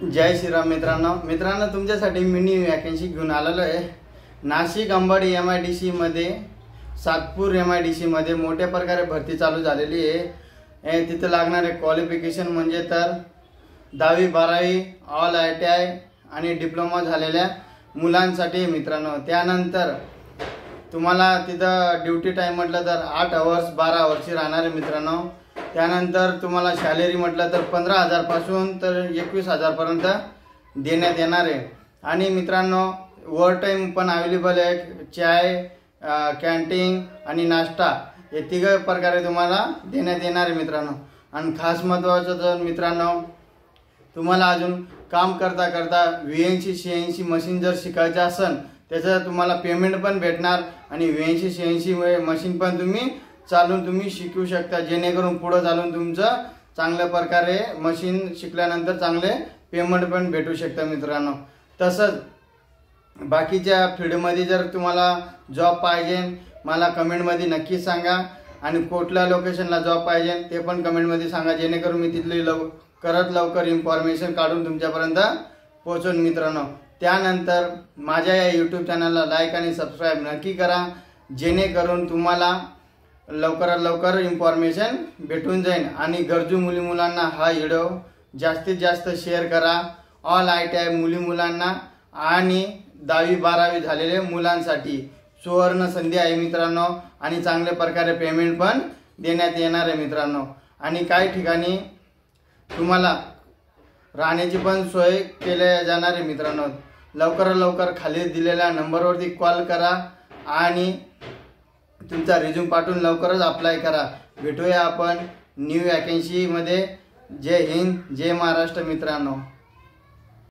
जय श्रीराम मित्रांनो तुमच्यासाठी mini vacancy घेऊन आलेलो आहे। नाशिक अंबड MIDC मध्ये सातपूर MIDC मध्ये मोठ्या प्रकारे भरती चालू झालेली आहे। तिथे लागणारे क्वालिफिकेशन म्हणजे तर 10वी 12वी ऑल ITI आणि डिप्लोमा झालेल्या मुलांसाठी मित्रांनो। त्यानंतर तुम्हाला तिथं ड्यूटी टाइम म्हटलं तर 8 आवर्स 12 आवर्सची राहणार आहे मित्रांनो। त्यानंतर तुम्हाला सॅलरी म्हटलं तर 15,000 पासून तर 21,000 पर्यंत देण्यात येणार आहे। आणि मित्रांनो ओव्हर टाइम पण अवेलेबल आहे। चाय कॅन्टीन आणि नाश्ता हे तिघ प्रकारे तुम्हाला देण्यात येणार आहे मित्रांनो। आणि खास महत्त्वाचं तर मित्रांनो तुम्हाला अजून काम करता करता VNC CNC मशीन जर शिकायचं असेल त्याचं तुम्हाला पेमेंट पण भेटणार आणि VNC CNC मशीन पण तुम्ही चालून तुम्ही शिकू शकता, जेणेकरून पुढे चालून तुमचं चांगल्या प्रकारे मशीन शिकल्यानंतर चांगले पेमेंट पण भेटू शकता मित्रांनो। तसंच बाकीच्या फील्डमध्ये जर तुम्हाला जॉब पाहिजे मला कमेंटमध्ये नक्की सांगा आणि कुठल्या लोकेशनला जॉब पाहिजे ते पण कमेंटमध्ये सांगा, जेणेकरून मी तिथली लवकर इन्फॉर्मेशन काढून तुमच्यापर्यंत पोहोचवून मित्रांनो। त्यानंतर माझ्या या YouTube चॅनलला लाईक आणि सबस्क्राईब नक्की करा, जेणेकरून तुम्हाला लवकरात लवकर इन्फॉर्मेशन भेटून जाईल। आणि गरजू मुलांना हा व्हिडिओ जास्तीत जास्त शेअर करा। ऑल ITI मुलांना आणि 10वी 12वी झालेल्या मुलांसाठी सुवर्ण संधी आहे मित्रांनो आणि चांगल्या प्रकारे पेमेंट पण देण्यात येणार आहे मित्रांनो। आणि काही ठिकाणी तुम्हाला राहण्याची पण सोय केली जाणार आहे मित्रांनो। लवकरात लवकर खाली दिलेल्या नंबरवरती कॉल करा आणि तुमचा रिझ्यूम पाठवून लवकरच अप्लाय करा। भेटूया आपण न्यू वॅकन्सी मध्ये। जय हिंद जय महाराष्ट्र मित्रांनो।